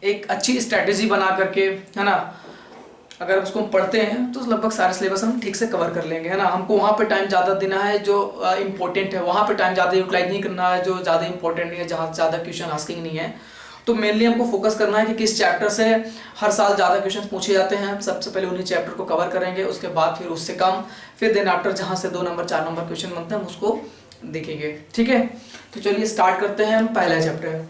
एक अच्छी स्ट्रैटेजी बना करके, है ना, अगर उसको हम पढ़ते हैं तो लगभग सारे सिलेबस हम ठीक से कवर कर लेंगे, है ना। हमको वहाँ पे टाइम ज़्यादा देना है जो इम्पोर्टेंट है, वहाँ पे टाइम ज़्यादा यूटिलाइज नहीं करना है जो ज़्यादा इंपॉर्टेंट नहीं है, जहाँ ज़्यादा क्वेश्चन आस्किंग नहीं है। तो मेनली हमको फोकस करना है कि किस चैप्टर से हर साल ज़्यादा क्वेश्चन पूछे जाते हैं, सबसे पहले उन्हीं चैप्टर को कवर करेंगे, उसके बाद फिर उससे कम, फिर देन आफ्टर जहाँ से 2 नंबर 4 नंबर क्वेश्चन बनते हैं हम उसको देखेंगे, ठीक है। तो चलिए स्टार्ट करते हैं हम पहला चैप्टर।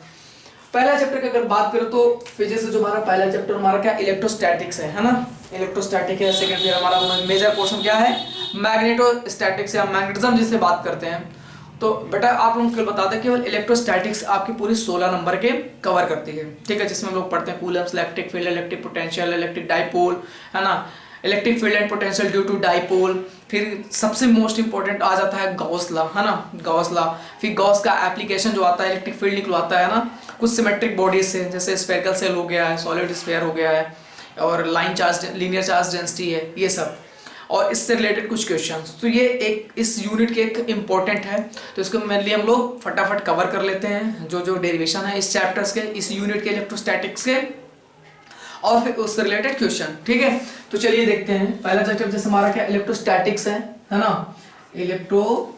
पहला चैप्टर की अगर बात करें तो फिजिक्स से जो हमारा पहला चैप्टर हमारा क्या इलेक्ट्रोस्टैटिक्स है ना, इलेक्ट्रोस्टैटिक है। सेकंड ईयर हमारा मेजर पोर्शन क्या है, मैग्नेटोस्टैटिक्स या मैग्नेटिज्म जिसे बात करते हैं। तो बेटा आप लोगों को बता दें केवल इलेक्ट्रोस्टैटिक्स आपकी पूरी 16 नंबर के कवर करती है, ठीक है, जिसमें हम लोग पढ़ते हैं coulombs, electric field, electric potential, electric dipole, है ना, electric field and potential due to dipole. फिर सबसे मोस्ट इंपॉर्टेंट आ जाता है गॉस लॉ, है ना, गॉस लॉ। फिर गॉस का एप्लीकेशन जो आता है इलेक्ट्रिक फील्ड निकलवाता है ना कुछ सिमेट्रिक बॉडीज से, जैसे स्फेरिकल सेल हो गया है, सॉलिड स्फीयर हो गया है, और line charge, linear charge density है, ये सब, और इससे रिलेटेड कुछ क्वेश्चंस। तो ये एक इस यूनिट के एक इम्पोर्टेंट है, तो इसको मेनली हम लोग फटाफट कवर कर लेते हैं, जो जो डेरिवेशन है इस चैप्टर्स के, इस यूनिट के इलेक्ट्रोस्टैटिक्स के, और फिर उससे रिलेटेड क्वेश्चन, ठीक है। तो चलिए देखते हैं पहला चैप्टर जैसे हमारा क्या इलेक्ट्रोस्टैटिक्स है ना, इलेक्ट्रोस्टैटिक्स।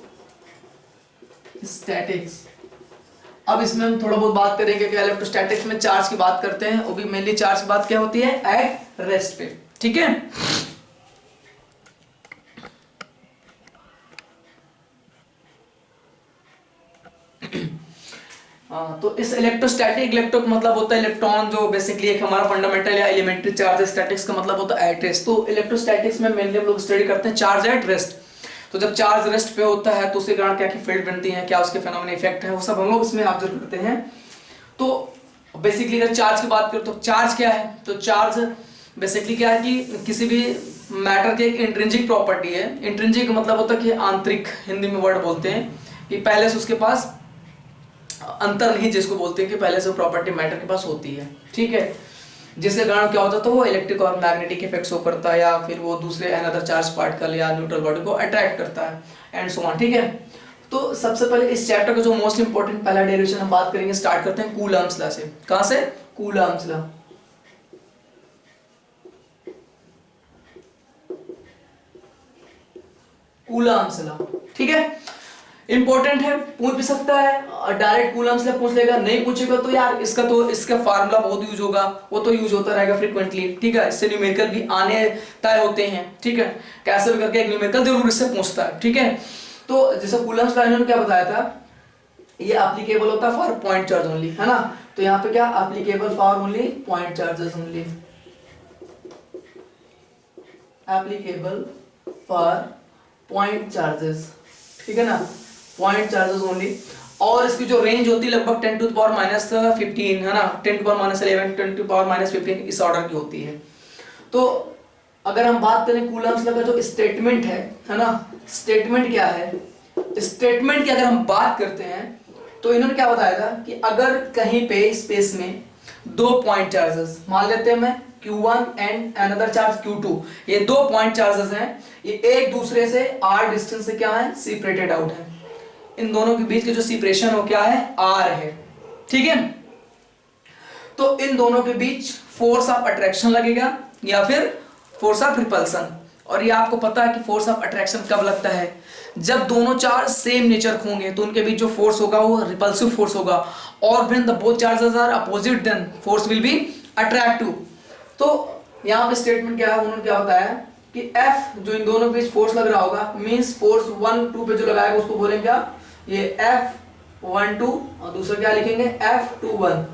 अब इसमें हम थोड़ा बहुत बात करेंगे कि इलेक्ट्रोस्टैटिक्स में चार्ज की बात करते हैं, वो भी मेनली चार्ज की बात क्या होती है एट रेस्ट पे, ठीक है। तो इस इलेक्ट्रोस्टैटिक, इलेक्ट्रो का मतलब होता है इलेक्ट्रॉन, जो बेसिकली एक हमारा फंडामेंटल या एलिमेंट्री चार्ज है। स्टैटिक्स का मतलब होता है एट रेस्ट। तो इलेक्ट्रोस्टैटिक्स में मेनली हम लोग स्टडी करते हैं चार्ज एट रेस्ट। तो जब चार्ज रेस्ट पे होता है तो उसके कारण क्या की फील्ड बनती है, क्या उसके फेनोमेना इफेक्ट है, वो सब हम लोग इसमें ऑब्जर्व करते हैं। तो बेसिकली अगर चार्ज की बात करें तो चार्ज क्या है, तो चार्ज बेसिकली क्या है कि किसी भी मैटर की एक इंट्रिंसिक प्रॉपर्टी है। इंट्रिंसिक मतलब होता है कि आंतरिक, हिंदी में वर्ड बोलते हैं कि पहले से उसके पास अंतर नहीं, जिसको बोलते हैं कि पहले से प्रॉपर्टी मैटर के पास होती है, ठीक है, जिसके कारण क्या होता है तो वो इलेक्ट्रिक और मैग्नेटिक इफेक्ट शो करता है, या फिर वो दूसरे अनदर चार्ज पार्टिकल या न्यूट्रल बॉडी को अट्रैक्ट करता है एंड सो ऑन, ठीक है। तो सबसे पहले इस चैप्टर का जो मोस्ट इंपोर्टेंट पहला डेरिवेशन हम बात करेंगे, स्टार्ट करते हैं कूलम्ब्स लॉ से। कहां से, कूलम्ब्स लॉ। कूलम्ब्स लॉ, ठीक है, इंपॉर्टेंट है, पूछ भी सकता है, डायरेक्ट कूलम्ब्स लॉ पूछ लेगा, नहीं पूछेगा तो यार इसका फार्मूला बहुत यूज होगा, वो तो यूज होता रहेगा फ्रीक्वेंटली, ठीक है। इससे न्यूमेरिकल भी आने तय होते हैं, ठीक है, कैसे भी करके एक न्यूमेरिकल जरूर इससे पूछता है, ठीक है। तो जैसे कूलम्ब्स लॉ इन्होंने क्या बताया था, ये एप्लीकेबल होता है फॉर पॉइंट चार्ज ओनली, है ना। तो यहाँ पे क्या applicable for only point charges only, applicable for point charges, ठीक है ना, पॉइंट चार्जेस ओनली। और इसकी जो रेंज होती है लगभग 10 टू द पावर -15, है ना, 10 to the power -11, 10 to the power -15 इस ऑर्डर की होती है। तो अगर हम बात करें कूलम्ब्स लॉ का जो स्टेटमेंट है ना, स्टेटमेंट क्या है, स्टेटमेंट की अगर हम बात करते हैं तो इन्होंने क्या बताया था कि अगर कहीं पे स्पेस में 2 पॉइंट चार्जेस, मान लेते हैं मैं Q1 and another charge Q2, ये 2 पॉइंट चार्जेस हैं, ये एक दूसरे से r डिस्टेंस से क्या है, सेपरेटेड आउट है। इन दोनों के बीच के जो सेपरेशन हो क्या है, r है, ठीक है। तो इन दोनों के बीच फोर्स ऑफ अट्रैक्शन लगेगा या फिर फोर्स ऑफ रिपल्सन। और ये आपको पता है कि फोर्स ऑफ अट्रैक्शन कब लगता है, जब दोनों चार्ज सेम नेचर के होंगे, तो उनके बीच जो फोर्स होगा वो रिपल्सिव फोर्स होगा। और when the both charges are opposite then force will be attractive. तो यहाँ पे स्टेटमेंट क्या है, उन्होंने क्या बताया कि F जो इन दोनों के बीच फोर्स लग रहा होगा, मींस फोर्स 1 2 पे जो लगाएगा उसको बोलेंगे क्या, ये F12, और दूसरा क्या लिखेंगे F21।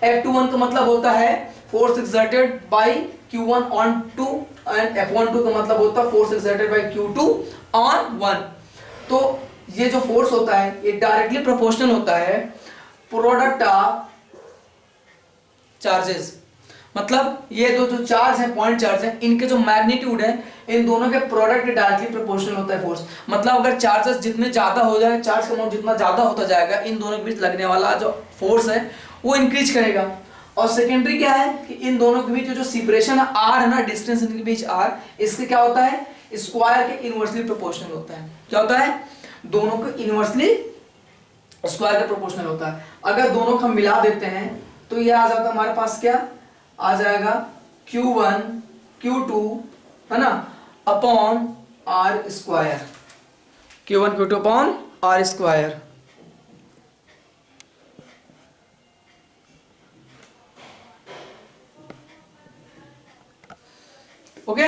F21 का मतलब होता है force exerted by Q1 on 2, and F12 का मतलब होता है force exerted by Q2 on 1। तो ये जो फोर्स होता है ये डायरेक्टली प्रोपोर्शनल होता है प्रोडक्ट ऑफ चार्जेस। मतलब ये दो जो चार्ज है, पॉइंट चार्ज है, इनके जो मैग्नीट्यूड है, इन दोनों के प्रोडक्ट डायरेक्टली प्रोपोर्शनल होता है फोर्स। मतलब अगर चार्जेस जितने ज्यादा हो जाए, चार्ज का अमाउंट जितना ज्यादा होता जाएगा, इन दोनों के बीच लगने वाला जो फोर्स है वो इंक्रीज करेगा। और सेकेंडरी क्या है कि इन दोनों के बीच जो सेपरेशन है r है ना, डिस्टेंस इनके बीच r, इससे क्या होता है, स्क्वायर के इनवर्सली प्रोपोर्शनल होता है। क्या होता है, दोनों को इनवर्सली स्क्वायर के प्रोपोर्शनल होता है। अगर दोनों को हम मिला देते हैं तो ये आ जाता हमारे पास क्या आ जाएगा Q1 Q2 है ना upon R square, Q1 Q2 upon R square. Okay,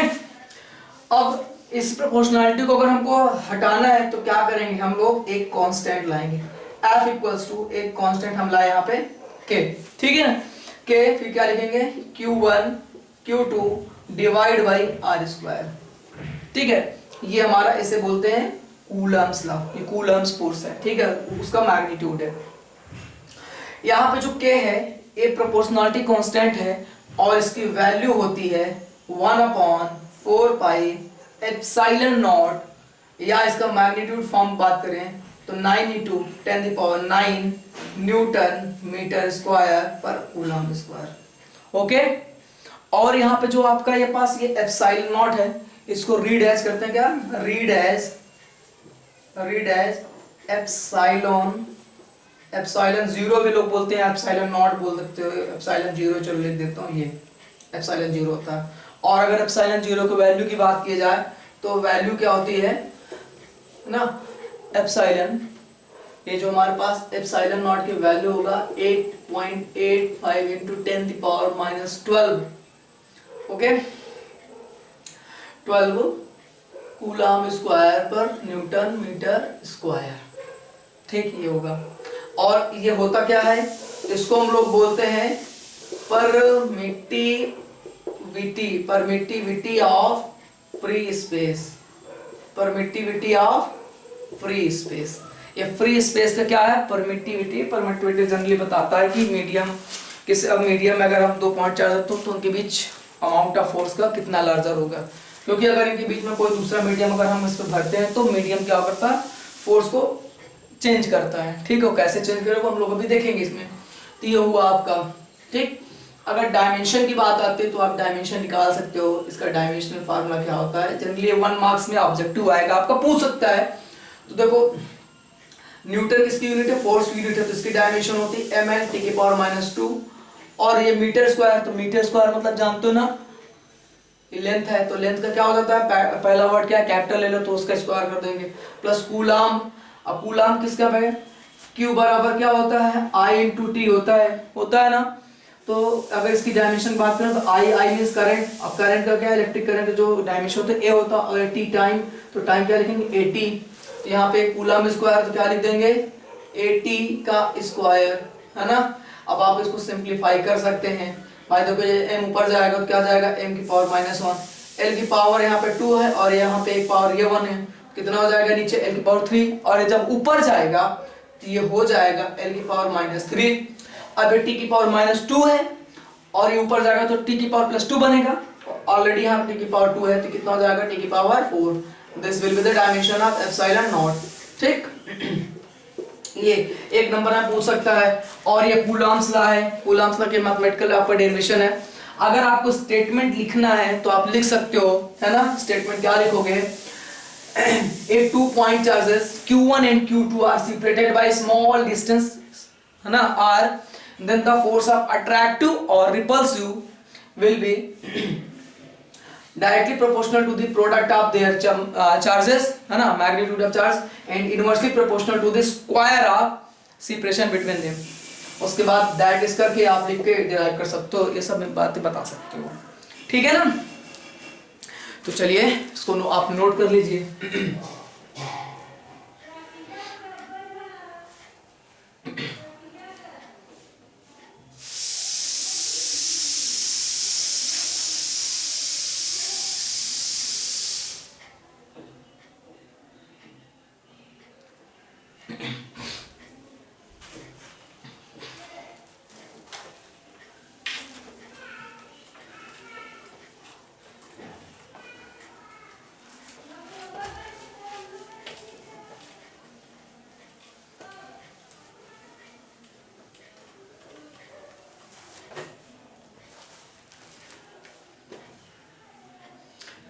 अब इस प्रोपोर्शनैलिटी को अगर हमको हटाना है तो क्या करेंगे, हम लोग एक कांस्टेंट लाएंगे, F इक्वल्स टू एक कांस्टेंट हम लाए यहाँ पे K, ठीक है ना, K फिर क्या लिखेंगे Q1 Q2 divide by are square, ठीक है। ये हमारा इसे बोलते हैं कूलम्स लॉ, ये कूलम्स फोर्स है, ठीक है, उसका मैग्नीट्यूड है। यहाँ पे जो K है ये प्रोपोर्शनैलिटी कांस्टेंट है और इसकी वैल्यू होती है 1/4 पाई एप्सिलॉन नॉट, या इसका मैग्नीट्यूड फॉर्म बात करें तो 9 न्यूटन मीटर स्क्वायर पर कूलम स्क्वायर। ओके, और यहाँ पे जो आपका ये पास ये एप्सिलॉन नॉट है इसको रीड एज करते हैं क्या, रीड एज एप्सिलॉन जीरो भी लोग बोलते हैं, एप्सिलॉन नॉट बोल सकते हो, एप्सिलॉन जीरो चलो लिख देता हूँ, ये एप्सिलॉन जीरो होता है। और अगर एप्सिलॉन जीरो की वैल्यू की बात की जाए तो वैल्यू क्या होती है ना, एप्सिलॉन, ये जो हमारे पास एप्सिलॉन नॉट की वैल्यू होगा 8.85 इंटू 10⁻12, ओके, 12 कूलम स्क्वायर पर न्यूटन मीटर स्क्वायर, ठीक, ये होगा। और ये होता क्या है, इसको हम लोग बोलते हैं permittivity of free space, permittivity of free space. ये फ्री स्पेस का क्या है, परमिटिविटी जनरली बताता है कि मीडियम किस, अब मीडियम में अगर हम 2 पॉइंट चार्ज रखते हैं तो उनके बीच अमाउंट ऑफ फोर्स का कितना लार्जर होगा, क्योंकि अगर इनके बीच में कोई दूसरा मीडियम अगर हम इस पर भरते हैं तो मीडियम क्या करता है, फोर्स को चेंज करता है, ठीक है, कैसे चेंज करेगा हम लोग अभी देखेंगे इसमें। तो ये हुआ आपका, ठीक। अगर डायमेंशन की बात आती है तो आप डायमेंशन निकाल सकते हो, इसका डायमेंशनल फार्मूला क्या होता है, जनरली 1 मार्क्स में ऑब्जेक्टिव आएगा, आपका पूछ सकता है। तो देखो न्यूटन किसकी यूनिट है, फोर्स की यूनिट है, तो इसकी डायमेंशन होती है mn×10⁻², और ये मीटर स्क्वायर, तो मीटर स्क्वायर मतलब जानते हो ना, ये लेंथ है, तो लेंथ का क्या हो जाता है, पहला वर्ड क्या है, कैपिटल ले लो तो उसका स्क्वायर कर देंगे, प्लस कूलम। अब कूलम किसका है, Q बराबर क्या होता है, I×T होता है ना। तो अगर इसकी डायमेंशन बात करें तो I मींस करंट, अब करंट का क्या है, इलेक्ट्रिक करंट जो डायमेंशन होता है A होता है, और T टाइम, तो टाइम क्या लिखेंगे AT, यहाँ पे कूलम स्क्वायर तो क्या लिख देंगे AT का स्क्वायर, है ना। अब आप इसको सिंप्लीफाई कर सकते हैं, भाई देखो ये m ऊपर जाएगा तो क्या जाएगा m⁻⁻1, l की पावर यहाँ पे 2 है और यहाँ पे एक पावर ये 1 है, कितना हो जाएगा नीचे l⁻3, और ये जब ऊपर जाएगा तो ये हो जाएगा l⁻3। अब ये t की पावर -2 है और ये ऊपर जाएगा तो t की पावर +2 बनेगा, ऑलरेडी यहाँ t की पावर 2 है तो कितना हो जाएगा t की power 4। This will be the dimension of epsilon not, ठीक। ये एक नंबर में पूछ सकता है। और ये कूलम्स लॉ है, कूलम्स लॉ के मैथमेटिकल आपका डेरिवेशन है। अगर आपको स्टेटमेंट लिखना है तो आप लिख सकते हो, है ना। स्टेटमेंट क्या लिखोगे, a 2 point charges Q1 and Q2 are separated by small distance, है ना, R, then the force of attractive or repulsive will be directly proportional to the product of their charges, है ना, magnitude of charge, and inversely proportional to the square of separation between them। उसके बाद that is करके आप लिख के derive कर सकते हो, ये सब बातें बता सकते हो, ठीक है ना। तो चलिए इसको आप नोट कर लीजिए।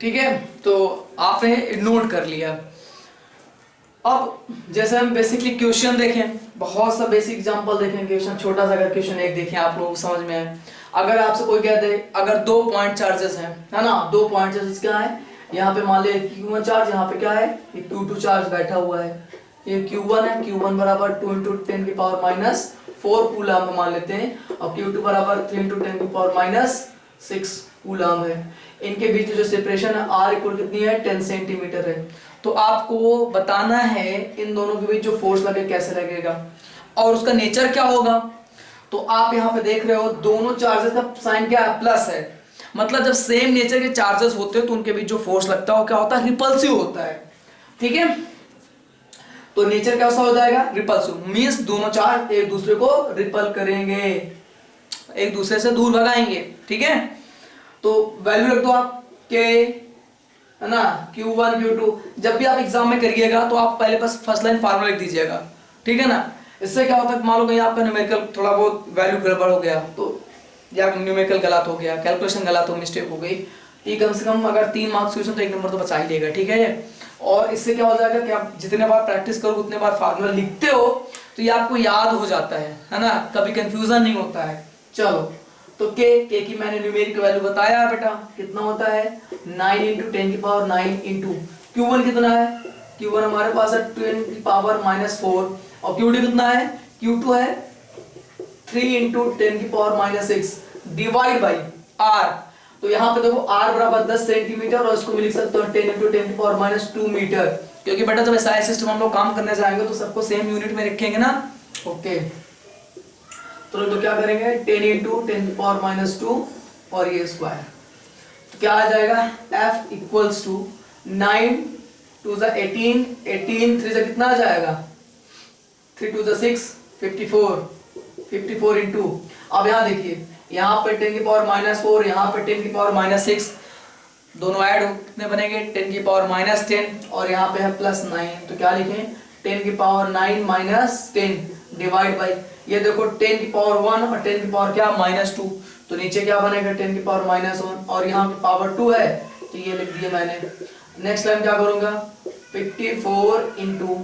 ठीक है, तो आपने नोट कर लिया। अब जैसे हम बेसिकली क्वेश्चन देखें, बहुत सा बेसिक एग्जांपल देखें, क्वेश्चन छोटा सा, अगर क्वेश्चन एक देखें आप लोगों को समझ में आए। अगर आपसे कोई कहते हैं अगर 2 पॉइंट चार्जेस हैं, है ना, 2 पॉइंट चार्जेस क्या है, यहाँ पे मान ले Q1 चार्ज, यहाँ पे क्या है, ये Q2 चार्ज बैठा हुआ है, ये Q1 है, Q1 बराबर 2 × 10⁻⁴ कूलम मान लेते हैं, और Q2 बराबर 3 × 10⁻�6 कूलम है। इनके बीच जो सेपरेशन है R इक्वल कितनी है, 10 सेंटीमीटर है। तो आपको बताना है इन दोनों के बीच जो फोर्स लगे कैसे लगेगा और उसका नेचर क्या होगा। तो आप यहाँ पे देख रहे हो दोनों चार्जेस का साइन क्या है, प्लस है, मतलब जब सेम नेचर के चार्जेस होते हैं तो उनके बीच जो फोर्स लगता है वो क्या होता है, रिपल्सिव होता है। ठीक है, तो नेचर कैसा हो जाएगा, रिपल्सिव, मींस दोनों चार्ज एक दूसरे को रिपल करेंगे, एक दूसरे से दूर भगाएंगे। ठीक है, तो वैल्यू रख दो आप के, है ना, Q1 Q2। जब भी आप एग्जाम में करिएगा तो आप पहले बस फर्स्ट लाइन फार्मूला लिख दीजिएगा। ठीक है ना, इससे क्या होता है, मान लो कहीं आपका न्यूमेरिकल थोड़ा बहुत वैल्यू गड़बड़ हो गया तो, या न्यूमेरिकल गलत हो गया, कैलकुलेशन गलत हो, मिस्टेक हो गई, तो कम से कम अगर 3 मार्क्स क्वेश्चन तो 1 नंबर तो बचा ही लेगा। ठीक है, और इससे क्या हो जाएगा कि आप जितने बार प्रैक्टिस करोगे उतने बार फार्मूला लिखते हो तो ये आपको याद हो जाता है ना, कभी कंफ्यूजन नहीं होता है। चलो, तो के की मैंने न्यूमेरिक वैल्यू बताया बेटा, कितना होता है 9 × 10⁹ Q1 कितना है, Q1 हमारे पास है 10⁻⁴, और Q2 कितना है, Q2 है 3 × 10⁻�6 डिवाइड बाई R। तो यहाँ पे देखो R बराबर 10 सेंटीमीटर, और इसको मैं लिख सकता हूँ 10 × 10⁻² मीटर, क्योंकि बेटा जब SI सिस्टम हम लोग काम करने जाएंगे तो सबको सेम यूनिट में रखेंगे ना। ओके, तो क्या करेंगे 10 × 10⁻² और ये स्क्वायर, तो क्या आ जाएगा F इक्वल्स टू 9 2 18, 18 3 से कितना आ जाएगा, 3 2 6 54 इंटू, अब यहाँ देखिए यहाँ पे 10⁻⁴, यहाँ पे 10⁻�6, दोनों ऐड हो कितने बनेंगे 10⁻⁻10, और यहाँ पे है +9, तो क्या लिखें 10⁻⁹ - 10 डिवाइड बाई, ये देखो 10⁻1 और 10 क्या -2, तो नीचे क्या बनेगा 10⁻⁻1, और यहाँ पे पावर 2 है तो ये लिख दिया मैंने। नेक्स्ट टाइम क्या करूंगा 54 इंटू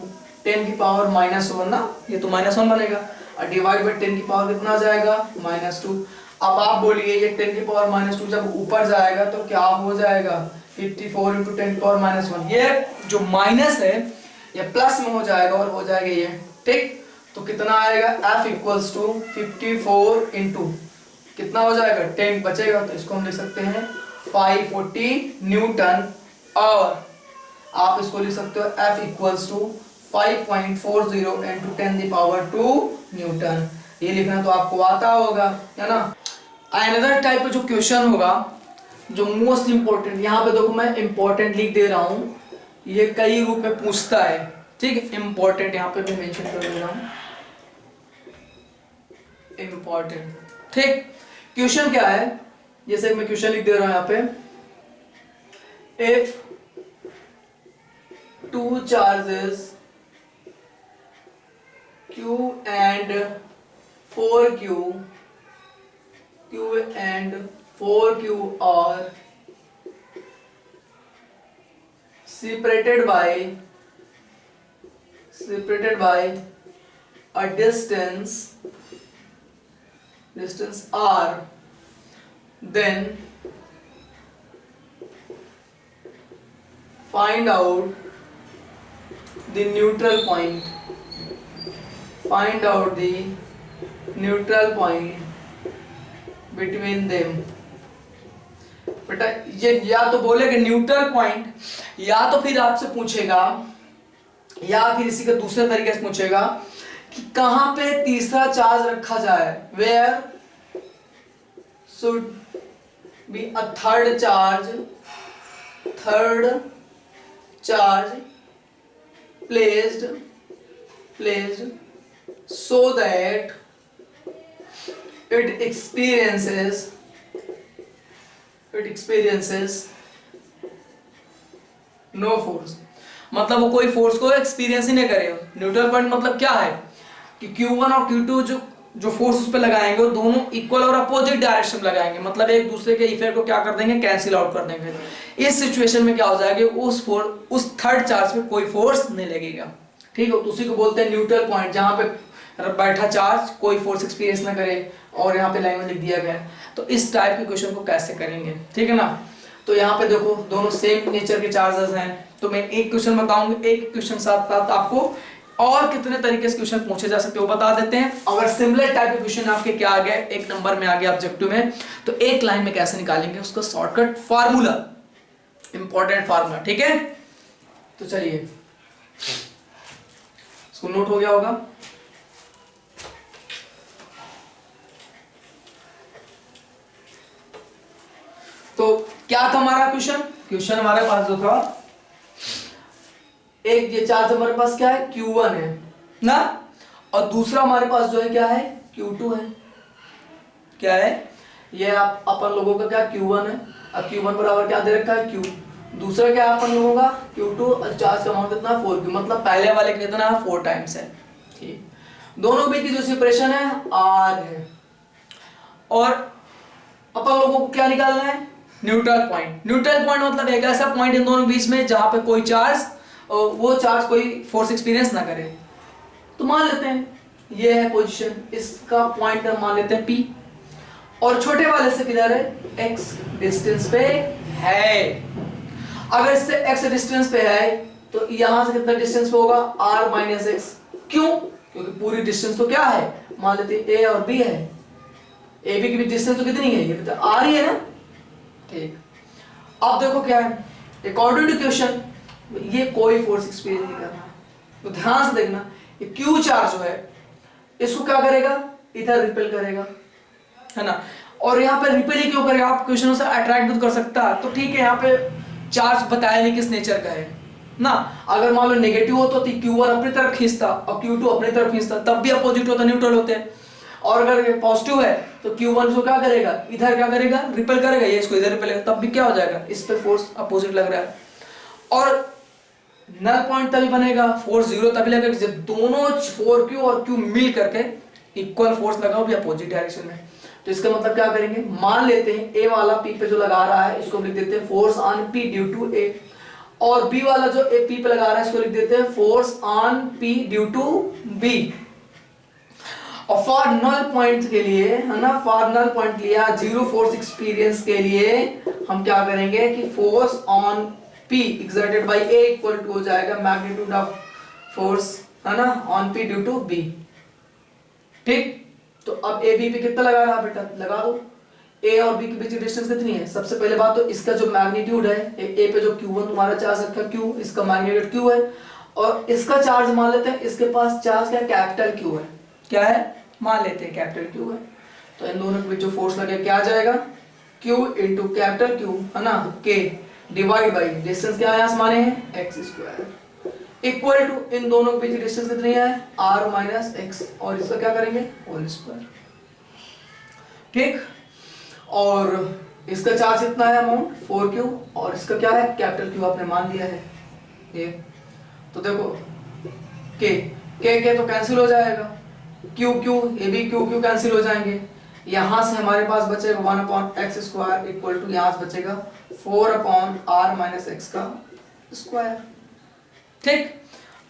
10⁻⁻1 ना, ये तो -1 बनेगा, और डिवाइड बाई 10 की पावर कितना आ जाएगा -2। अब आप बोलिए ये 10⁻⁻2 जब ऊपर जाएगा तो क्या हो जाएगा 54 इंटू 10⁻⁻1, ये जो माइनस है ये प्लस में हो जाएगा और हो जाएगा ये। ठीक, तो कितना आएगा F इक्वल्स टू 54 इंटू कितना हो जाएगा 10 बचेगा, तो इसको हम लिख सकते हैं 540 न्यूटन, और आप इसको लिख सकते हो F equals to 5.40 into 10⁻² newton. ये लिखना तो आपको आता होगा, है ना। अनदर टाइप का जो क्वेश्चन होगा जो मोस्ट इंपॉर्टेंट, यहाँ पे देखो मैं इंपॉर्टेंट लिख दे रहा हूँ, ये कई रूप में पूछता है। ठीक है, इंपॉर्टेंट यहाँ पे भी मेंशन कर दे रहा हूँ, इंपॉर्टेंट। ठीक, क्वेश्चन क्या है, जैसे मैं क्वेश्चन लिख दे रहा हूँ यहाँ पे, if 2 charges Q and 4Q are separated by a distance r, then find out the neutral point. Find out the neutral point between them. बेटा ये या तो बोलेगा न्यूट्रल पॉइंट, या तो फिर आपसे पूछेगा, या फिर इसी का दूसरे तरीके से पूछेगा कि कहां पे तीसरा चार्ज रखा जाए, where should be a third charge placed so that it experiences no force, मतलब वो कोई फोर्स को एक्सपीरियंस ही नहीं करेगा। न्यूट्रल पॉइंट मतलब क्या है कि Q1 और Q2 जो फोर्स उस पर लगाएंगे वो दोनों इक्वल और अपोजिट डायरेक्शन में लगाएंगे, मतलब एक दूसरे के इफेक्ट को क्या कर देंगे, कैंसिल आउट कर देंगे। इस सिचुएशन में क्या हो जाएगा, उस थर्ड चार्ज पे कोई फोर्स नहीं लगेगा। ठीक है, तो उसी को बोलते हैं न्यूट्रल पॉइंट, जहां पे बैठा चार्ज कोई फोर्स एक्सपीरियंस ना करे, और यहाँ पे लाइन में लिख दिया गया है। तो इस टाइप के क्वेश्चन को कैसे करेंगे, ठीक है ना। तो यहाँ पे देखो दोनों सेम नेचर के चार्जेस हैं, तो मैं एक क्वेश्चन बताऊंगा, एक क्वेश्चन साथ साथ आपको और कितने तरीके से क्वेश्चन पूछे जा सकते हैं वो बता देते हैं। अगर सिमिलर टाइप के क्वेश्चन आपके क्या आ गए, एक नंबर में आ गया ऑब्जेक्टिव में, तो एक लाइन में कैसे निकालेंगे उसका शॉर्टकट फार्मूला, इंपॉर्टेंट फार्मूला, ठीक है। तो चलिए इसको नोट हो गया होगा। तो क्या था हमारा क्वेश्चन हमारे पास जो था, एक ये चार्ज हमारे पास क्या है, Q1 है ना, और दूसरा हमारे पास जो है क्या है, Q2 है। क्या है ये, आप अपन लोगों का क्या Q1 है, अब Q1 बराबर क्या दे रखा है, Q। दूसरा क्या है अपन लोगों का Q2, और चार्ज का अमाउंट कितना है 4Q, मतलब पहले वाले का कितना है 4 टाइम्स है, ठीक। दोनों बीच की जो सेपरेशन है R है, और अपन लोगों को क्या निकालना है, न्यूट्रल पॉइंट। न्यूट्रल पॉइंट मतलब एक ऐसा पॉइंट इन दोनों बीच में जहां पे कोई चार्ज, वो चार्ज कोई फोर्स एक्सपीरियंस ना करे। तो मान लेते हैं ये है पोजीशन, इसका पॉइंट हम मान लेते हैं P, और छोटे वाले से किधर है, x डिस्टेंस पे है। अगर इससे x डिस्टेंस पे है तो यहां से कितना डिस्टेंस पे होगा, r माइनस एक्स। क्यों, क्योंकि पूरी डिस्टेंस तो क्या है, मान लेते हैं a और b है, a b की भी डिस्टेंस तो कितनी है, ये तो r ही है ना, ठीक। अब देखो क्या है, अकॉर्डिंग टू क्वेश्चन ये कोई फोर्स एक्सपीरियंस नहीं कर रहा, तो ध्यान से देखना, ये Q चार्ज जो है इसको क्या करेगा, इधर रिपेल करेगा, है ना। और यहाँ पे रिपेल ही क्यों करेगा, आप क्वेश्चनों से अट्रैक्ट भी कर सकता है, तो ठीक है, यहाँ पे चार्ज बताया नहीं किस नेचर का है ना। अगर मान लो नेगेटिव हो तो Q1 अपनी तरफ खींचता और Q2 अपनी तरफ खींचता, तब भी अपोजिट होता, न्यूट्रल होते हैं। और अगर पॉजिटिव है तो Q1 को क्या करेगा, इधर क्या करेगा, रिपेल करेगा, ये इसको इधर रिपेल करेगा, तब भी क्या हो जाएगा, इस पे फोर्स अपोजिट लग रहा है। और नल पॉइंट तभी बनेगा, फोर्स जीरो तभी लगेगा जब दोनों 4Q और Q मिल करके इक्वल फोर्स लगाओ भी अपोजिट डायरेक्शन में। तो इसका मतलब क्या करेंगे, मान लेते हैं A वाला P पे जो लगा रहा है इसको लिख देते हैं force on P due to A, और B वाला जो P पे लगा रहा है इसको लिख देते हैं force on P due to B। और फॉर नल पॉइंट के लिए, है ना, फॉर नल पॉइंट लिया, जीरो फोर्स एक्सपीरियंस के लिए हम क्या करेंगे कि force on P exerted by A equal to हो जाएगा मैग्नीट्यूड ऑफ फोर्स, है ना, on P due to B, ठीक। तो अब A B पे कितना लगा रहा बेटा, लगा दो। A और B के बीच की डिस्टेंस कितनी है, सबसे पहले बात तो इसका जो मैग्नीट्यूड है, A पे जो Q1 तुम्हारा चार्ज रखा Q, इसका मैग्नीट्यूड Q है, और इसका चार्ज मान लेते हैं, इसके पास चार्ज क्या, कैपिटल Q है, क्या है, मान लेते हैं कैपिटल Q है। तो इन दोनों के बीच जो फोर्स लगे क्या आ जाएगा, Q इंटू कैपिटल Q, है ना, K डिवाइड बाई डिस्टेंस क्या है, माने हैं x स्क्वायर, इक्वल टू इन दोनों के बीच डिस्टेंस कितनी है, r माइनस एक्स, और इसका क्या करेंगे, होल स्क्वायर, ठीक। और इसका चार्ज कितना है, अमाउंट 4Q, और इसका क्या है, कैपिटल Q आपने मान दिया है ये। तो देखो K तो कैंसिल हो जाएगा, Q ये भी Q कैंसिल हो जाएंगे, यहां से हमारे पास बचेगा 1/x स्क्वायर इक्वल टू, यहां से बचेगा 4/r माइनस एक्स का स्क्वायर, ठीक।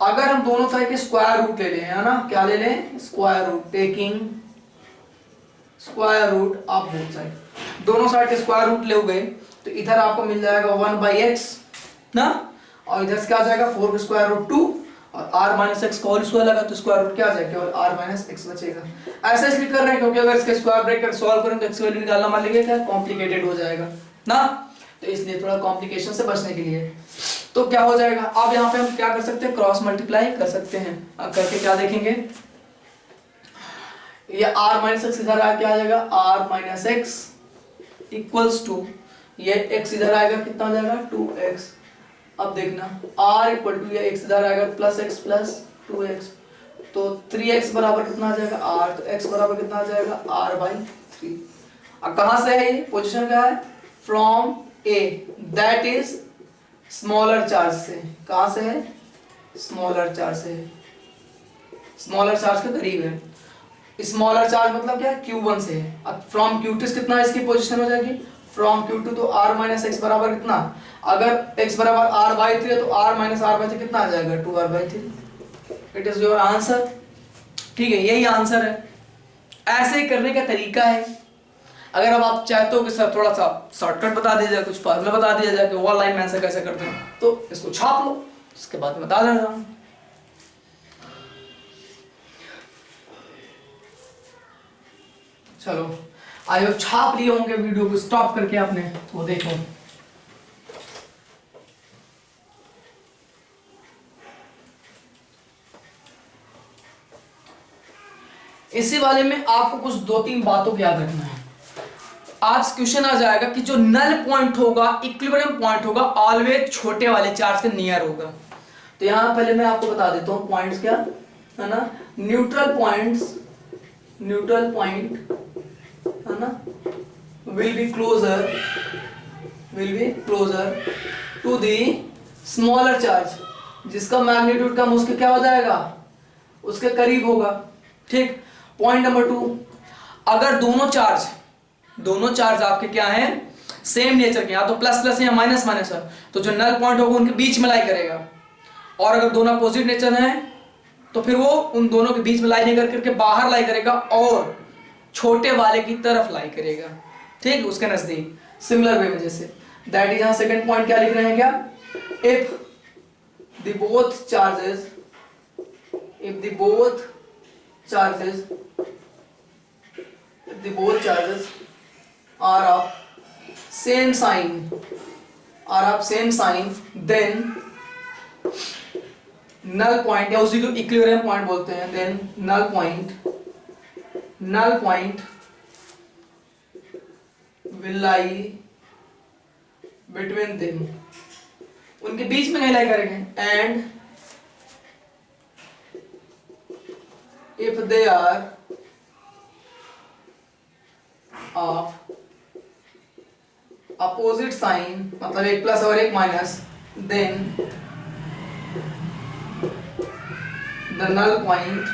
अगर हम दोनों साइड के स्क्वायर रूट ले लें, है ना, क्या ले लें, square root, taking square root of both side, दोनों साइड के स्क्वायर रूट ले गए तो इधर आपको मिल जाएगा 1/x ना, और इधर से क्या आ जाएगा 4 का स्क्वायर रूट 2, और r माइनस एक्स का होल स्क्वायर लगा तो स्क्वायर रूट क्या आ जाएगा, केवल r माइनस एक्स बचेगा। ऐसे इसलिए कर रहे हैं क्योंकि अगर इसके स्क्वायर ब्रेक कर सॉल्व करें तो एक्स वैल्यू निकालना मान लीजिए क्या कॉम्प्लिकेटेड हो जाएगा ना, तो इसलिए थोड़ा कॉम्प्लिकेशन से बचने के लिए तो क्या हो जाएगा, अब यहाँ पे हम क्या कर सकते हैं, क्रॉस मल्टीप्लाई कर सकते हैं। अब करके क्या देखेंगे, ये r माइनस एक्स इधर आ क्या आ जाएगा, r minus x equals to, ये x इधर आएगा कितना आ जाएगा 2x। अब देखना r इक्वल टू ये x इधर आएगा प्लस x प्लस 2x, तो 3x बराबर कितना आ जाएगा r, तो x बराबर कितना आ जाएगा r/3। अब कहां से है ये पोजीशन, क्या है, from a that is smaller charge से, कहां से है, स्मॉलर चार्ज से, स्मॉलर चार्ज के करीब है। स्मॉलर चार्ज मतलब क्या है, Q1 से है। अब फ्रॉम Q2 कितना इसकी पोजीशन हो जाएगी, फ्रॉम Q2 तो r माइनस एक्स बराबर कितना, अगर x बराबर r/3 है तो r माइनस r/3 कितना आ जाएगा 2r/3, it is your answer. ठीक है, यही आंसर है। ऐसे करने का तरीका है। अगर अब आप चाहते हो कि सर थोड़ा सा शॉर्टकट बता दिया जाए, कुछ फार्मूला बता दिया जाए कि वन लाइन में आंसर कैसे करते हैं, तो इसको छाप लो, उसके बाद बता देना। चलो, आई होप छाप लिए होंगे, वीडियो को स्टॉप करके आपने, तो देखो इसी वाले में आपको कुछ 2-3 बातों को याद रखना है। आज क्वेश्चन आ जाएगा कि जो नल पॉइंट होगा, इक्विलिब्रियम पॉइंट होगा, ऑलवेज छोटे वाले चार्ज के नियर होगा। तो यहां पहले मैं आपको बता देता हूं पॉइंट्स क्या है ना। न्यूट्रल पॉइंट है ना will be closer to the smaller charge, जिसका मैग्नीट्यूड कम उसके क्या हो जाएगा, उसके करीब होगा। ठीक। पॉइंट नंबर 2, अगर दोनों चार्ज आपके क्या हैं, सेम नेचर के, या तो प्लस प्लस या माइनस माइनस है, तो जो नल पॉइंट होगा उनके बीच में लाई करेगा। और अगर दोनों अपोजिट नेचर हैं तो फिर वो उन दोनों के बीच में लाई नहीं करके बाहर लाई करेगा और छोटे वाले की तरफ लाई करेगा। ठीक, उसके नजदीक सिमिलर वे में। जैसे दैट इज, यहां सेकंड पॉइंट क्या लिख रहे हैं, क्या, if the both charges are of same sign, then null point, या उसी को इक्विलिब्रियम पॉइंट बोलते हैं, then null point will lie between them, उनके बीच में कहीं लाई करेंगे। and if they are of opposite sign, मतलब एक प्लस और एक minus, then the null point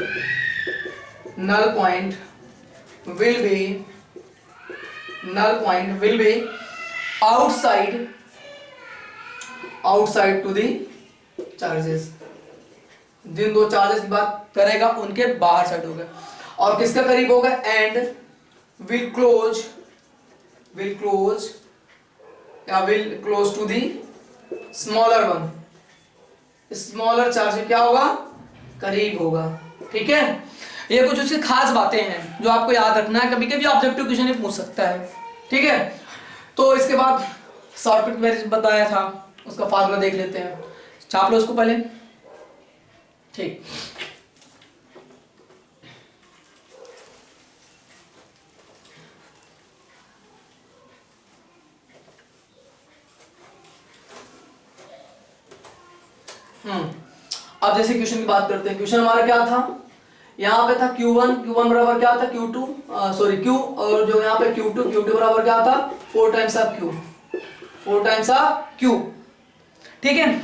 will be outside to the charges, जिन दो चार्जेस की बात करेगा उनके बाहर साइड होगा। और किसका करीब होगा, and will close to the smaller one, smaller charge क्या होगा, करीब होगा। ठीक है, ये कुछ उसकी खास बातें हैं जो आपको याद रखना है, कभी कभी ऑब्जेक्टिव क्वेश्चन ये पूछ सकता है। ठीक है, तो इसके बाद शॉर्टकट मैंने बताया था, उसका फार्मूला देख लेते हैं, छाप लो उसको पहले। ठीक, अब जैसे क्वेश्चन की बात करते हैं। क्वेश्चन हमारा क्या था, यहाँ पे था Q1 बराबर क्या था, Q2 सॉरी Q, और जो यहाँ पे Q2 बराबर क्या था, 4 टाइम्स ऑफ Q। ठीक है,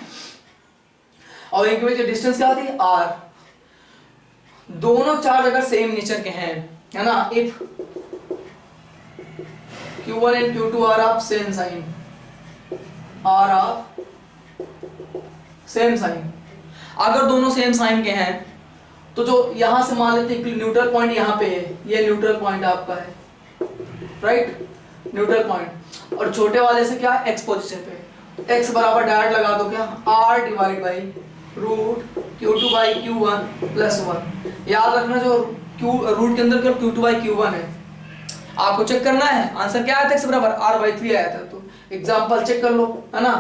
और इनके बीच डिस्टेंस क्या थी, R। दोनों चार्ज अगर सेम नेचर के हैं, है ना, if Q1 and Q2 are of same sign, अगर दोनों सेम साइन के हैं तो जो यहां से मान लेते हैं कि न्यूट्रल पॉइंट यहाँ पे है, ये न्यूट्रल पॉइंट आपका है, राइट, न्यूट्रल पॉइंट, और छोटे वाले से क्या, एक्स पोजीशन पे, एक्स बराबर डायरेक्ट लगा दो क्या, r divide by root Q2 by Q1 plus 1। याद रखना जो रूट के अंदर Q2 बाई Q1 है, आपको चेक करना है आंसर क्या आया था, एक्स बराबर r/3 आया था। तो एग्जांपल चेक कर लो, है ना,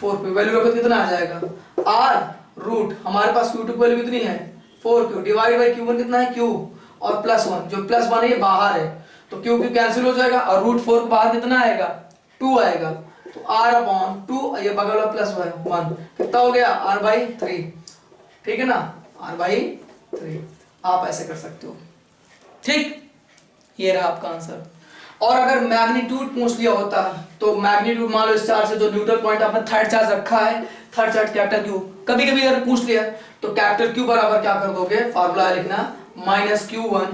4 पे वैल्यू रखो कितना आ जाएगा, r रूट, हमारे पास Q2 की वैल्यू कितनी है 4Q, डिवाइड बाई Q1 कितना है Q, और प्लस 1, जो प्लस 1 है ये बाहर है तो Q कैंसिल हो जाएगा, और रूट 4 के बाहर कितना आएगा, 2 आएगा, तो r/2, ये बगल वाला प्लस 1 कितना हो गया, r/3। ठीक है ना, r/3, आप ऐसे कर सकते हो। ठीक, ये रहा आपका आंसर। और अगर मैग्नीट्यूड पूछ लिया होता तो मैग्नीट्यूड मान लो इस चार्ज से जो न्यूट्रल पॉइंट आपने थर्ड चार्ज रखा है, थर्ड चार्ज कैपिटल Q, कभी कभी अगर पूछ लिया तो कैपिटल Q बराबर क्या कर दोगे, फार्मूला लिखना -Q1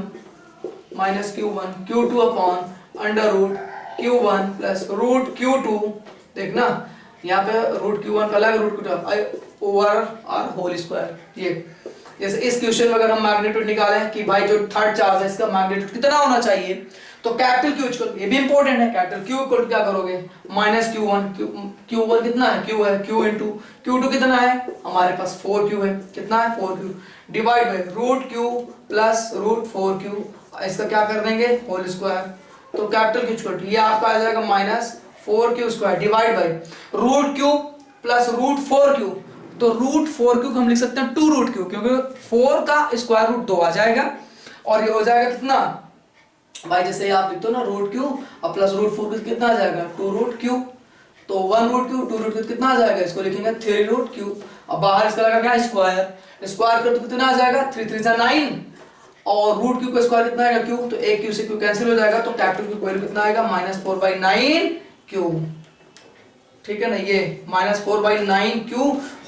Q2 upon under root Q1 plus root Q2, देखना यहाँ पे रूट Q1 का अलग, root Q2 over r whole square, ये जैसे इस क्वेश्चन में अगर हम मैग्नीट्यूड निकालें कि भाई जो थर्ड चार्ज है इसका मैग्नीट्यूड कितना होना चाहिए, तो कैपिटल क्यू इक्वल, ये भी इंपॉर्टेंट है, कैपिटल क्यू इक्वल क्या करोगे माइनस Q1, Q1 कितना है Q है, Q इंटू Q2 कितना है हमारे पास 4Q है, कितना है 4Q divide by root Q plus root 4Q, इसका क्या कर देंगे होल स्क्वायर, तो कैपिटल क्यू इक्वल ये आपका आ जाएगा minus 4Q square divide by root Q plus root 4Q, तो रूट 4Q को हम लिख सकते हैं 2 रूट Q, क्योंकि 4 का स्क्वायर रूट 2 आ जाएगा और ये हो जाएगा कितना भाई, जैसे आप लिखते हो ना रूट Q और प्लस रूट 4 कितना आ जाएगा 2 रूट Q, तो 1 रूट Q 2 रूट Q कितना आ जाएगा, इसको लिखेंगे 3 रूट Q, अब बाहर इसका लगा क्या स्क्वायर, स्क्वायर कर तो कितना आ जाएगा 3 3 9, और रूट Q का स्क्वायर कितना आएगा Q, तो एक Q से Q कैंसिल हो जाएगा, तो कैपिटल Q वैल्यू कितना आएगा -4/9Q, ठीक है ना, ये -4/9Q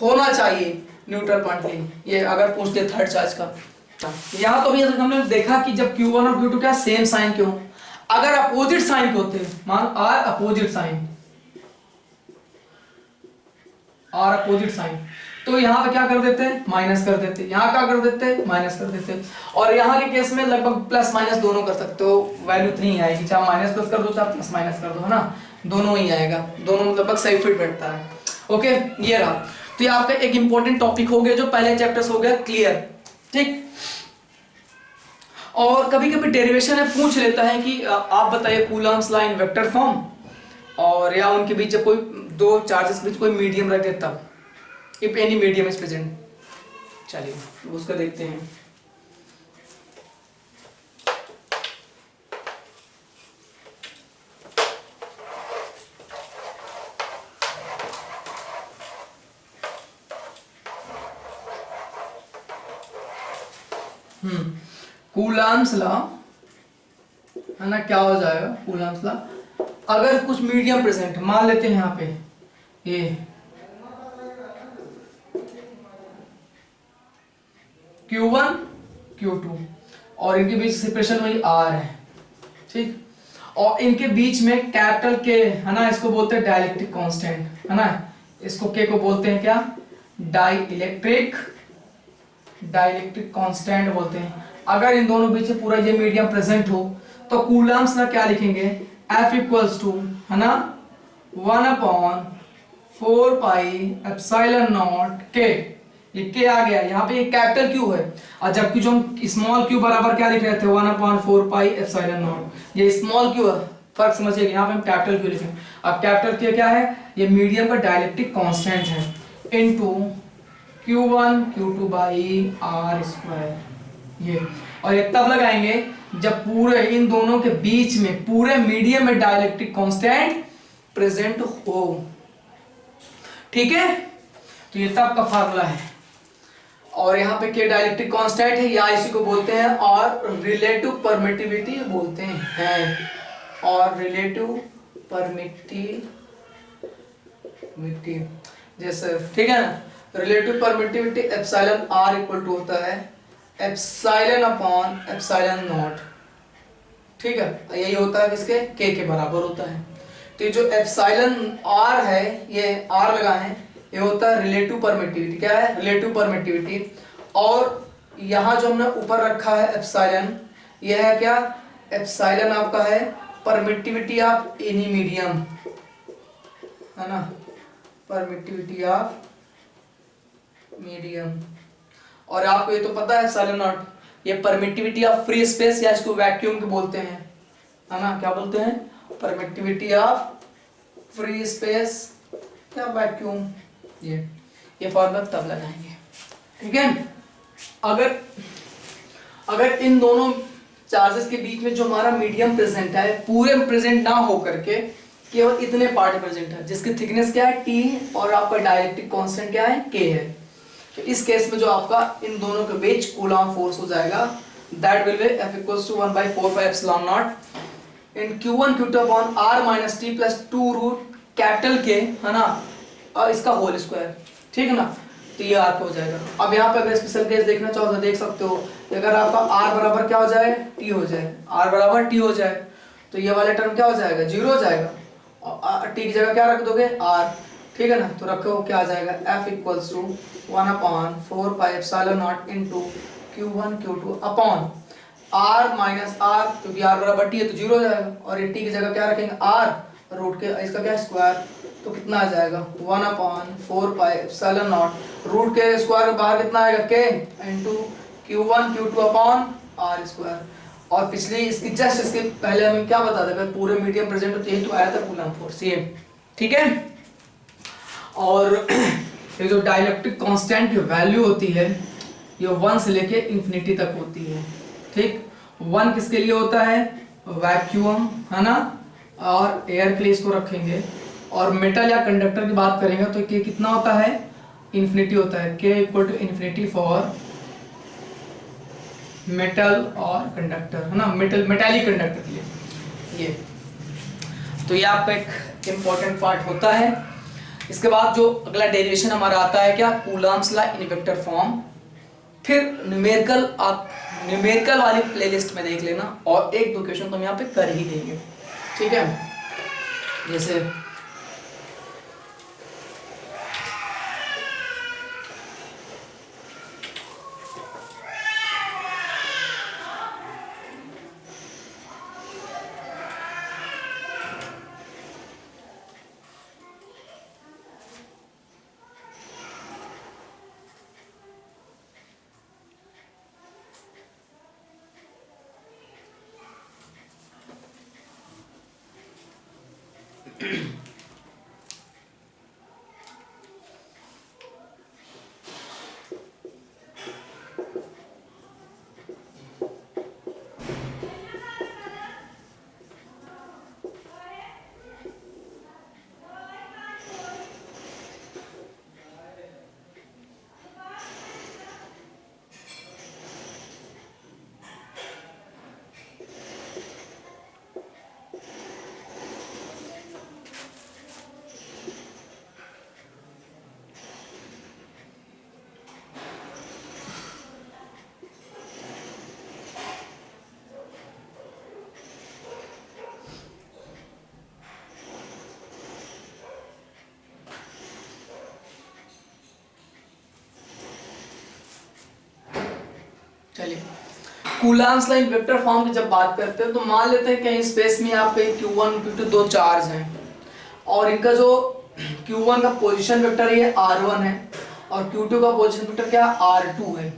होना चाहिए न्यूट्रल पॉइंट पे, ये अगर पूछते थर्ड चार्ज का। यहाँ तो भी हमने देखा कि जब Q1 और Q2 क्या सेम साइन क्यों, अगर अपोजिट साइन के होते, मान आर अपोजिट साइन, तो यहाँ पे क्या कर देते हैं माइनस कर देते, यहाँ क्या कर देते माइनस कर देते, और यहाँ के केस में लगभग प्लस माइनस दोनों कर सकते हो, वैल्यू 3 आएगी, चाहे माइनस प्लस कर दो चाहे प्लस माइनस कर दो, है ना, दोनों ही आएगा, दोनों लगभग सही फिट बैठता है। ओके ये रहा, तो ये आपका एक इंपॉर्टेंट टॉपिक हो गया जो पहले चैप्टर्स हो गया क्लियर, ठीक। और कभी कभी डेरिवेशन है पूछ लेता है कि आप बताइए Coulomb's law in vector form, और या उनके बीच जब कोई दो चार्जेस के बीच कोई मीडियम रख देता, if any medium is present, चलिए उसको देखते हैं। कूलम्स लॉ है ना, क्या हो जाएगा कूलम्स लॉ, अगर कुछ मीडियम प्रेजेंट मान लेते हैं यहाँ पे ये Q1 Q2 और इनके बीच सेपरेशन वही R है, ठीक, और इनके बीच में कैपिटल K है ना, इसको बोलते हैं डाइलेक्ट्रिक कांस्टेंट, है ना, इसको K को बोलते हैं क्या डाइलेक्ट्रिक कांस्टेंट बोलते हैं। अगर इन दोनों बीच पूरा ये मीडियम प्रेजेंट हो तो कूलम्स ना क्या लिखेंगे F इक्वल्स टू है ना 1/4 पाई एप्सिलॉन नॉट K, ये K आ गया, यहाँ पे ये कैपिटल Q है, और जबकि जो हम स्मॉल q बराबर क्या लिख रहे थे 1/4 पाई एप्सिलॉन नॉट, ये स्मॉल q है, फर्क समझिएगा, यहाँ पे हम कैपिटल Q लिखेंगे। अब कैपिटल K क्या है, ये मीडियम का डाइलेक्ट्रिक कांस्टेंट है, into Q1 Q2 by R square, ये, और ये तब लगाएंगे जब पूरे इन दोनों के बीच में पूरे मीडियम में डाइलेक्ट्रिक कांस्टेंट प्रेजेंट हो, ठीक है, तो ये तब का फार्मूला है। और यहाँ पे K डाइलेक्ट्रिक कांस्टेंट है, या इसी को बोलते हैं और रिलेटिव परमिटिविटी बोलते हैं, और रिलेटिव परमिटिविटी जैसे, ठीक है ना, relative permittivity epsilon R equal to होता है एप्सिलॉन अपॉन एप्सिलॉन नॉट, ठीक है, यही होता है किसके K के बराबर होता है। तो जो एप्सिलॉन R है, ये R लगा है, ये होता है रिलेटिव परमिटिविटी, क्या है रिलेटिव परमिटिविटी, और यहाँ जो हमने ऊपर रखा है एप्सिलॉन, ये है क्या एप्सिलॉन आपका है परमिटिविटी ऑफ एनी मीडियम, है ना, परमिटिविटी ऑफ मीडियम, और आपको ये तो पता है एप्सिलॉन नॉट, ये परमिटिविटी ऑफ फ्री स्पेस, या इसको वैक्यूम के बोलते हैं, है ना, क्या बोलते हैं परमिटिविटी ऑफ फ्री स्पेस या वैक्यूम, ये फॉर्मूला तब लगाएंगे, ठीक है। अगर इन दोनों चार्जेस के बीच में जो हमारा मीडियम प्रेजेंट है पूरे प्रेजेंट ना हो करके केवल इतने पार्ट प्रेजेंट है जिसकी थिकनेस क्या है T और आपका डाइलेक्ट्रिक कांस्टेंट क्या है K है, तो इस केस में जो आपका इन दोनों के बीच कूलॉम फोर्स हो जाएगा that will be F equals to 1/4 pi epsilon naught in Q1 Q2 upon R minus T plus 2 root capital K, है ना, और इसका होल स्क्वायर, ठीक है ना, तो ये आपको हो जाएगा। अब यहाँ पे अगर स्पेशल केस देखना चाहो तो देख सकते हो, अगर आपका R बराबर क्या हो जाए T हो जाए, R बराबर T हो जाए, तो ये वाला टर्म क्या हो जाएगा 0 हो जाएगा, और T की जगह क्या रख दोगे R, ठीक है ना। तो रखो क्या आ जाएगा, F equals to 1/4πε0 into Q1 Q2 upon R minus R, क्योंकि R बराबर T है तो 0 हो जाएगा, और ये T की जगह क्या रखेंगे R, रूट के इसका क्या स्क्वायर, तो कितना आ जाएगा 1/4πε0, रूट के स्क्वायर के बाहर कितना आएगा K into Q1 Q2 upon R square. और पिछली इसकी जस्ट इसके पहले हमें क्या बता था, पूरे मीडियम प्रेजेंट होते ही तो आया था कूलम्ब फोर्स ये, ठीक है। और ये जो डाइलेक्ट्रिक कांस्टेंट की वैल्यू होती है ये 1 से लेके इंफिनिटी तक होती है, ठीक। 1 किसके लिए होता है, वैक्यूम, है ना, और एयर के लिए इसको रखेंगे। और मेटल या कंडक्टर की बात करेंगे तो ये कितना होता है, इंफिनिटी होता है, K equal to infinity for metal और कंडक्टर, है ना, मेटालिक कंडक्टर के लिए ये। तो ये आपका एक इंपॉर्टेंट पार्ट होता है। इसके बाद जो अगला डेरिवेशन हमारा आता है क्या, Coulomb's law in vector form. फिर न्यूमेरिकल, आप न्यूमेरिकल वाली प्लेलिस्ट में देख लेना, और एक दो क्वेश्चन तो हम यहाँ पे कर ही देंगे, ठीक है। जैसे चलिए, Coulomb's law in vector form की जब बात करते हैं तो मान लेते हैं कहीं स्पेस में आपके Q1 Q2 दो चार्ज हैं, और इनका जो Q1 का पोजीशन वेक्टर ये R1 है, और Q2 का पोजीशन वेक्टर क्या R2 है,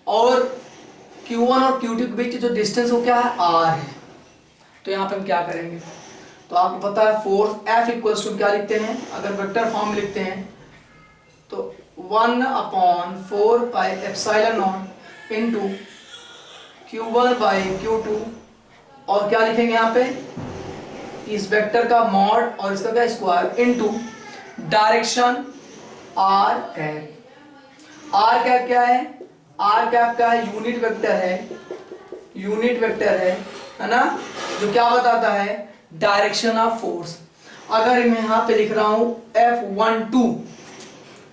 और Q1 और Q2 के बीच जो डिस्टेंस वो क्या है R है। तो यहाँ पे हम क्या करेंगे, तो आपको पता है फोर्स F इक्वल्स टू क्या लिखते हैं, अगर वेक्टर फॉर्म लिखते हैं तो 1/4πε0 इंटू Q1/Q2, और क्या लिखेंगे यहाँ पे, इस वेक्टर का मॉड और इसका क्या square into direction R cap. R cap क्या है, R कैप क्या है, यूनिट वेक्टर है, यूनिट वेक्टर है ना, जो क्या बताता है डायरेक्शन ऑफ फोर्स। अगर मैं यहाँ पे लिख रहा हूँ F12,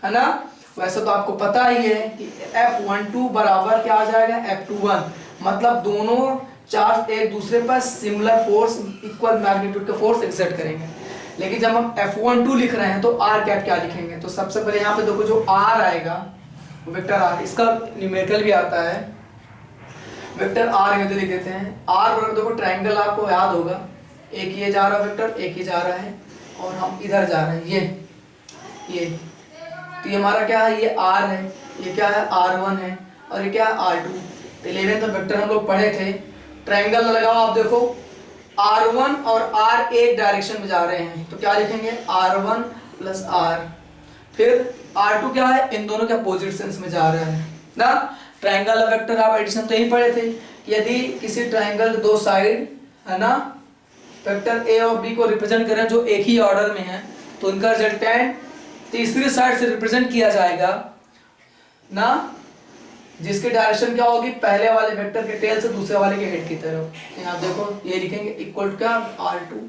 है ना, वैसे तो आपको पता ही है कि F12 बराबर क्या आ जाएगा F21, मतलब दोनों चार्ज एक दूसरे पर सिमिलर फोर्स, इक्वल मैग्नीट्यूड का फोर्स एक्सर्ट करेंगे। लेकिन जब हम F12 लिख रहे हैं तो R कैप क्या लिखेंगे, तो सबसे पहले यहाँ पे देखो जो R आएगा वेक्टर R, इसका न्यूमेरिकल भी आता है, वेक्टर R इधर लिख देते हैं। R बराबर देखो ट्रायंगल आपको याद होगा, एक ये जा रहा है वेक्टर, एक ही जा रहा है, और हम इधर जा रहे हैं ये तो ये हमारा क्या है, ये R है, ये क्या है R1 है, और ये क्या है R2। तो 11th में वेक्टर हम लोग पढ़े थे, ट्रायंगल लगाओ आप देखो, R1 और R एक डायरेक्शन में जा रहे हैं तो क्या लिखेंगे R1 प्लस R, फिर R2 क्या है, इन दोनों के अपोजिट सेंस में जा रहा है ना। ट्रायंगल वेक्टर आप एडिशन तो यही पढ़े थे, यदि किसी ट्रायंगल के दो साइड, है ना, वेक्टर A और B को रिप्रेजेंट करें जो एक ही ऑर्डर में है, तो इनका रिजल्टेंट तीसरी साइड से रिप्रेजेंट किया जाएगा ना, जिसकी डायरेक्शन क्या होगी, पहले वाले वेक्टर के टेल से दूसरे वाले के हेड की तरफ। यहाँ देखो ये लिखेंगे इक्वल टू क्या R2,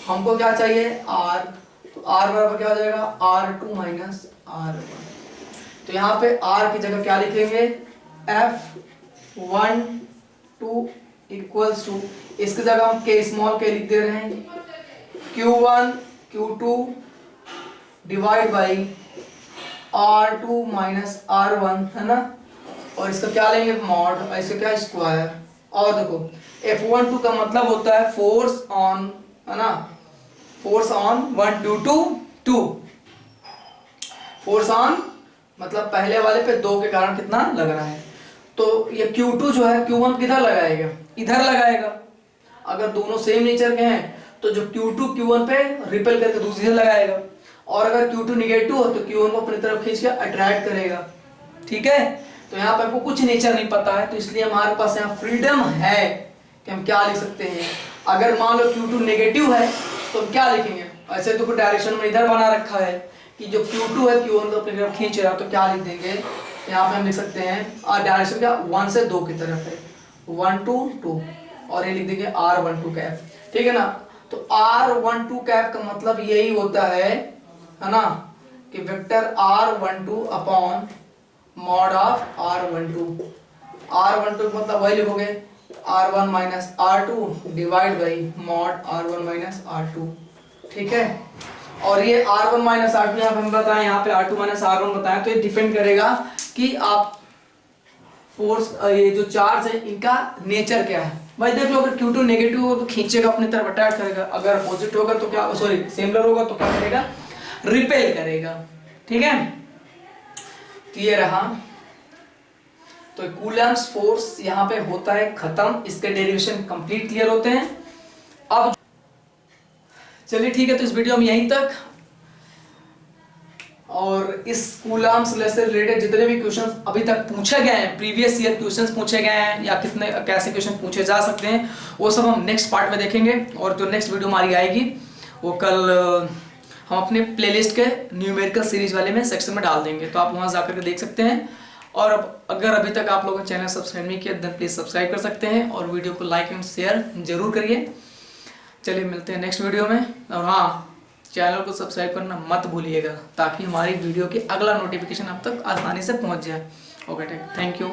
हमको क्या चाहिए R, तो R बराबर क्या हो जाएगा R2 माइनस R1। तो यहाँ पे R की जगह क्या लिखेंगे F12 इक्वल्स टू, इसकी जगह हम K स्मॉल K लिख दे रहे हैं, Q1 Q2 divide by R2 minus R1, है ना, और इसका क्या लेंगे मॉड, ऐसे क्या स्क्वायर। और देखो F12 का मतलब होता है फोर्स ऑन, है ना, फोर्स ऑन 1 2 2 2, फोर्स ऑन मतलब पहले वाले पे 2 के कारण कितना लग रहा है। तो ये Q2 जो है Q1 किधर लगाएगा, इधर लगाएगा। अगर दोनों सेम नेचर के हैं तो जो Q2 Q1 पे रिपेल करके दूसरी से लगाएगा, और अगर Q2 निगेटिव हो तो Q1 को अपनी तरफ खींच के अट्रैक्ट करेगा। ठीक है, तो यहाँ पे आपको कुछ नेचर नहीं पता है, तो इसलिए हमारे पास यहाँ फ्रीडम है कि हम क्या लिख सकते हैं। अगर मान लो Q2 नेगेटिव है तो हम क्या लिखेंगे, ऐसे तो कुछ डायरेक्शन में इधर बना रखा है कि जो Q2 है Q1 को अपनी तरफ खींच रहा है, तो क्या लिख देंगे यहाँ पे हम लिख सकते हैं, और डायरेक्शन क्या 1 से 2 की तरफ है, 1 2 2, और ये लिख देंगे R12 कैप। ठीक है ना, तो R12 कैप का मतलब यही होता है ना, कि vector R12 upon mod of R12। R12 मतलब वही लिखोगे R1 minus R2 divide by mod R1 minus R2। ठीक है, और ये R1 माइनस R2 यहाँ पे हम बताएं, यहाँ पे R2 माइनस R1 बताएं, तो ये डिपेंड करेगा कि आप फोर्स, ये जो चार्ज है इनका नेचर क्या है। भाई देख लो, अगर Q2 नेगेटिव हो तो खींचेगा अपनी तरफ, अटैक करेगा, अगर अपोजिट होगा तो क्या, सॉरी सिमिलर होगा तो क्या करेगा, रिपेल करेगा। ठीक है, तो ये रहा। तो कूलम्ब्स फोर्स यहाँ पे होता है खत्म, इसके डेरिवेशन कंप्लीट क्लियर होते हैं। अब चलिए ठीक है, तो इस वीडियो में यहीं तक, और इस कूलम्ब्स लॉ से रिलेटेड जितने भी क्वेश्चंस अभी तक पूछे गए हैं, प्रीवियस ईयर क्वेश्चंस पूछे गए हैं या कितने कैसे क्वेश्चन पूछे जा सकते हैं, वो सब हम नेक्स्ट पार्ट में देखेंगे। और जो नेक्स्ट वीडियो हमारी आएगी वो कल हम अपने प्लेलिस्ट के न्यूमेरिकल सीरीज वाले में सेक्शन में डाल देंगे, तो आप वहां जाकर के देख सकते हैं। और अगर अभी तक आप लोगों ने चैनल सब्सक्राइब नहीं किया, देन प्लीज सब्सक्राइब कर सकते हैं, और वीडियो को लाइक एंड शेयर जरूर करिए। चलिए मिलते हैं नेक्स्ट वीडियो में, और हाँ, चैनल को सब्सक्राइब करना मत भूलिएगा, ताकि हमारी वीडियो की अगला नोटिफिकेशन आप तक आसानी से पहुंच जाए। Okay, thank you.